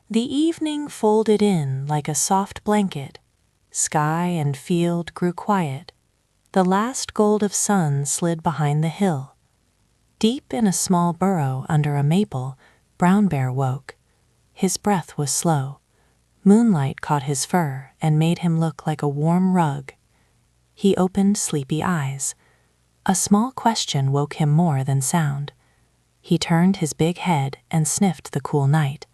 The evening folded in like a soft blanket. Sky and field grew quiet. The last gold of sun slid behind the hill. Deep in a small burrow under a maple, Brown Bear woke. His breath was slow. Moonlight caught his fur and made him look like a warm rug. He opened sleepy eyes. A small question woke him more than sound. He turned his big head and sniffed the cool night.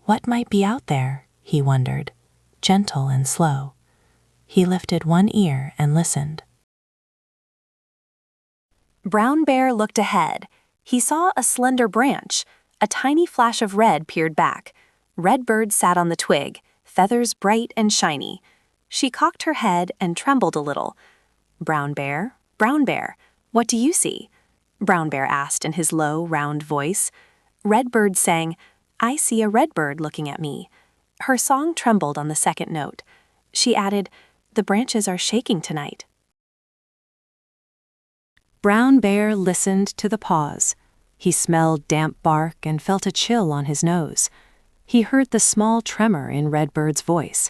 What might be out there, he wondered, gentle and slow. He lifted one ear and listened. Brown Bear looked ahead. He saw a slender branch. A tiny flash of red peered back. Redbird sat on the twig, feathers bright and shiny. She cocked her head and trembled a little. Brown Bear, what do you see?" Brown Bear asked in his low, round voice. Redbird sang, "I see a redbird looking at me." Her song trembled on the second note. She added, "The branches are shaking tonight." Brown Bear listened to the pause. He smelled damp bark and felt a chill on his nose. He heard the small tremor in Redbird's voice.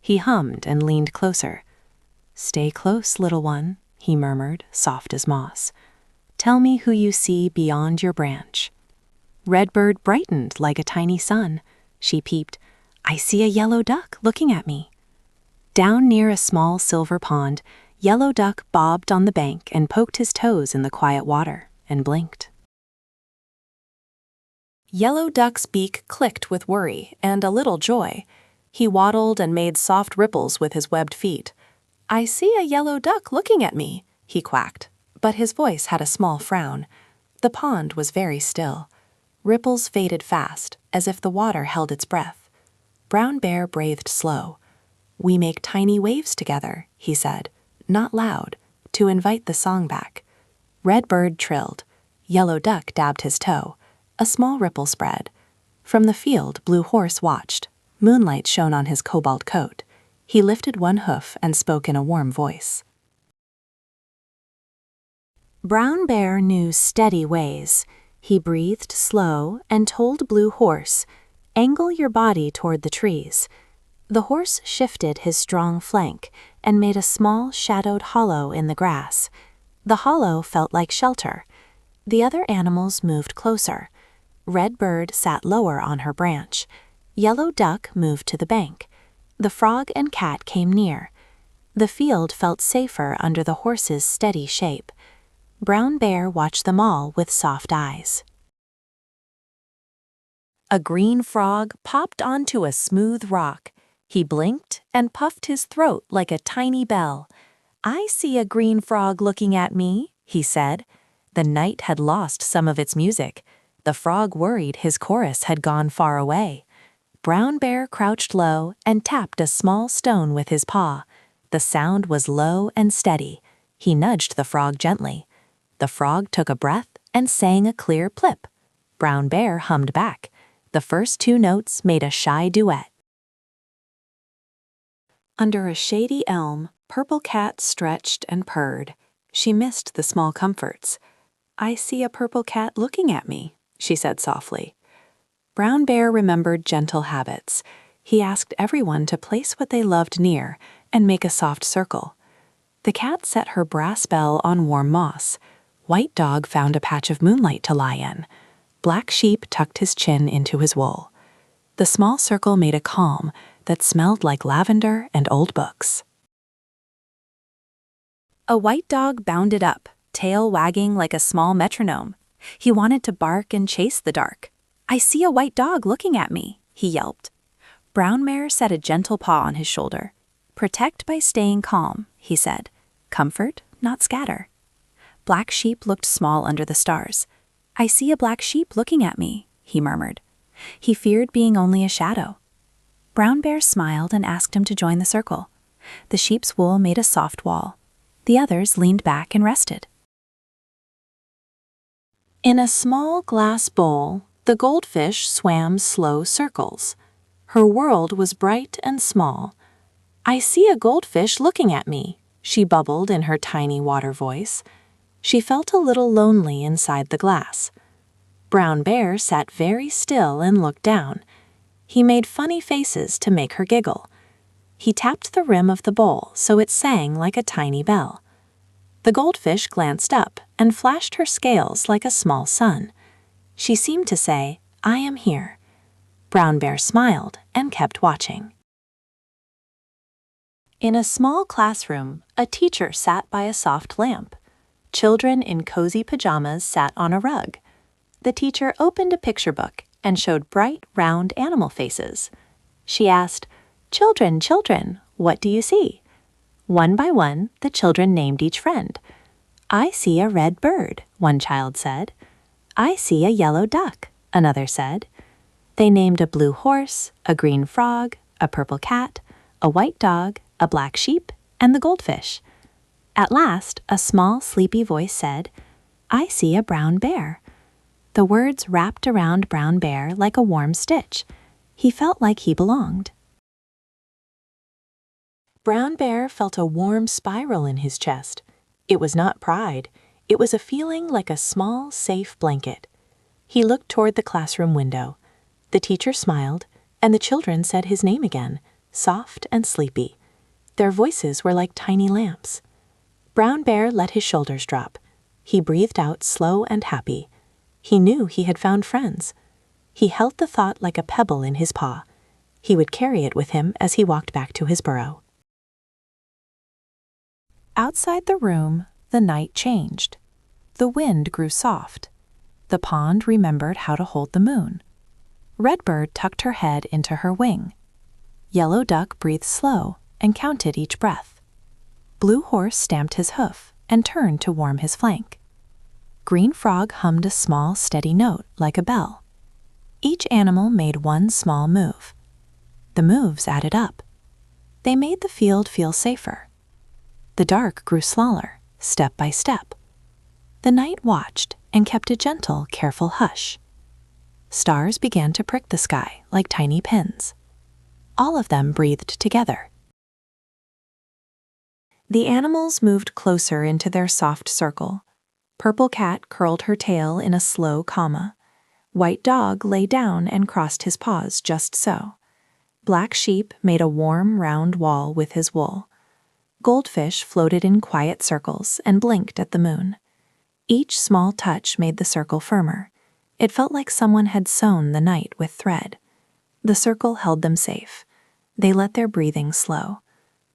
He hummed and leaned closer. "Stay close, little one," he murmured, soft as moss. "Tell me who you see beyond your branch." Redbird brightened like a tiny sun. She peeped, "I see a yellow duck looking at me." Down near a small silver pond, Yellow Duck bobbed on the bank and poked his toes in the quiet water and blinked. Yellow Duck's beak clicked with worry and a little joy. He waddled and made soft ripples with his webbed feet. "I see a yellow duck looking at me," he quacked, but his voice had a small frown. The pond was very still. Ripples faded fast, as if the water held its breath. Brown Bear breathed slow. "We make tiny waves together," he said, not loud, to invite the song back. Redbird trilled. Yellow Duck dabbed his toe. A small ripple spread. From the field, Blue Horse watched. Moonlight shone on his cobalt coat. He lifted one hoof and spoke in a warm voice. Brown Bear knew steady ways. He breathed slow and told Blue Horse, "Angle your body toward the trees." The horse shifted his strong flank and made a small shadowed hollow in the grass. The hollow felt like shelter. The other animals moved closer. Redbird sat lower on her branch. Yellow Duck moved to the bank. The frog and cat came near. The field felt safer under the horse's steady shape. Brown Bear watched them all with soft eyes. A green frog popped onto a smooth rock. He blinked and puffed his throat like a tiny bell. "I see a green frog looking at me," he said. The night had lost some of its music. The frog worried his chorus had gone far away. Brown Bear crouched low and tapped a small stone with his paw. The sound was low and steady. He nudged the frog gently. The frog took a breath and sang a clear plip. Brown Bear hummed back. The first two notes made a shy duet. Under a shady elm, Purple Cat stretched and purred. She missed the small comforts. "I see a purple cat looking at me," she said softly. Brown Bear remembered gentle habits. He asked everyone to place what they loved near and make a soft circle. The cat set her brass bell on warm moss. White Dog found a patch of moonlight to lie in. Black Sheep tucked his chin into his wool. The small circle made a calm that smelled like lavender and old books. A white dog bounded up, tail wagging like a small metronome. He wanted to bark and chase the dark. "I see a white dog looking at me," he yelped. Brown Bear set a gentle paw on his shoulder. "Protect by staying calm," he said. "Comfort, not scatter." Black Sheep looked small under the stars. "I see a black sheep looking at me," he murmured. He feared being only a shadow. Brown Bear smiled and asked him to join the circle. The sheep's wool made a soft wall. The others leaned back and rested. In a small glass bowl, the goldfish swam slow circles. Her world was bright and small. "I see a goldfish looking at me," she bubbled in her tiny water voice. She felt a little lonely inside the glass. Brown Bear sat very still and looked down. He made funny faces to make her giggle. He tapped the rim of the bowl so it sang like a tiny bell. The goldfish glanced up and flashed her scales like a small sun. She seemed to say, "I am here." Brown Bear smiled and kept watching. In a small classroom, a teacher sat by a soft lamp. Children in cozy pajamas sat on a rug. The teacher opened a picture book and showed bright, round animal faces. She asked, "Children, children, what do you see?" One by one, the children named each friend. "I see a red bird," one child said. "I see a yellow duck," another said. They named a blue horse, a green frog, a purple cat, a white dog, a black sheep, and the goldfish. At last, a small, sleepy voice said, "I see a brown bear." The words wrapped around Brown Bear like a warm stitch. He felt like he belonged. Brown Bear felt a warm spiral in his chest. It was not pride. It was a feeling like a small, safe blanket. He looked toward the classroom window. The teacher smiled, and the children said his name again, soft and sleepy. Their voices were like tiny lamps. Brown Bear let his shoulders drop. He breathed out slow and happy. He knew he had found friends. He held the thought like a pebble in his paw. He would carry it with him as he walked back to his burrow. Outside the room, the night changed. The wind grew soft. The pond remembered how to hold the moon. Redbird tucked her head into her wing. Yellow Duck breathed slow and counted each breath. Blue Horse stamped his hoof and turned to warm his flank. Green Frog hummed a small, steady note like a bell. Each animal made one small move. The moves added up. They made the field feel safer. The dark grew smaller, step by step. The night watched and kept a gentle, careful hush. Stars began to prick the sky like tiny pins. All of them breathed together. The animals moved closer into their soft circle. Purple Cat curled her tail in a slow comma. White Dog lay down and crossed his paws just so. Black Sheep made a warm, round wall with his wool. Goldfish floated in quiet circles and blinked at the moon. Each small touch made the circle firmer. It felt like someone had sewn the night with thread. The circle held them safe. They let their breathing slow.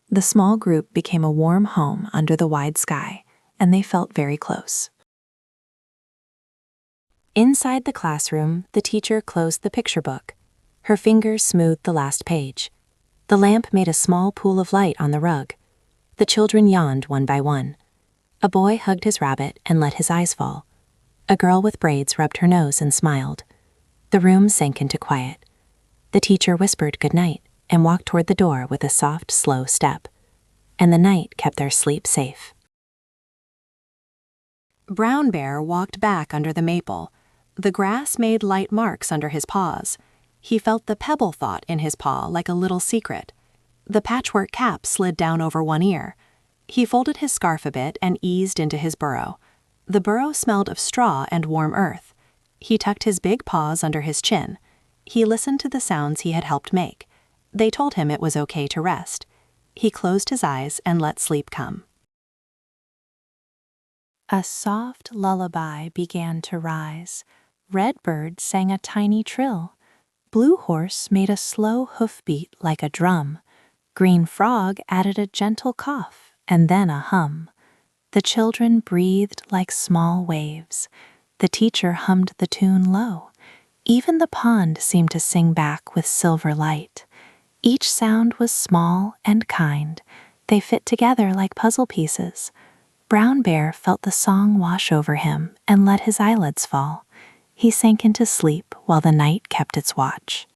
The small group became a warm home under the wide sky, and they felt very close. Inside the classroom, the teacher closed the picture book. Her fingers smoothed the last page. The lamp made a small pool of light on the rug. The children yawned one by one. A boy hugged his rabbit and let his eyes fall. A girl with braids rubbed her nose and smiled. The room sank into quiet. The teacher whispered good night and walked toward the door with a soft, slow step. And the night kept their sleep safe. Brown Bear walked back under the maple. The grass made light marks under his paws. He felt the pebble thought in his paw like a little secret. The patchwork cap slid down over one ear. He folded his scarf a bit and eased into his burrow. The burrow smelled of straw and warm earth. He tucked his big paws under his chin. He listened to the sounds he had helped make. They told him it was okay to rest. He closed his eyes and let sleep come. A soft lullaby began to rise. Redbird sang a tiny trill. Blue Horse made a slow hoofbeat like a drum. Green Frog added a gentle cough and then a hum. The children breathed like small waves. The teacher hummed the tune low. Even the pond seemed to sing back with silver light. Each sound was small and kind. They fit together like puzzle pieces. Brown Bear felt the song wash over him and let his eyelids fall. He sank into sleep while the night kept its watch.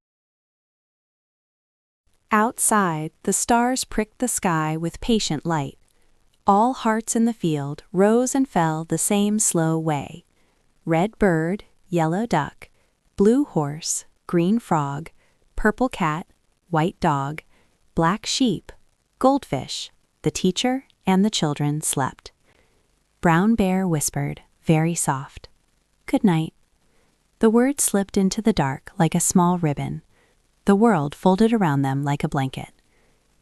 Outside, the stars pricked the sky with patient light. All hearts in the field rose and fell the same slow way. Red bird, yellow duck, blue horse, green frog, purple cat, white dog, black sheep, goldfish, the teacher, and the children slept. Brown Bear whispered, very soft, "Good night." The word slipped into the dark like a small ribbon. the world folded around them like a blanket.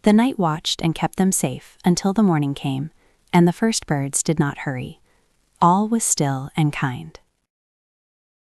The night watched and kept them safe until the morning came, and the first birds did not hurry. All was still and kind.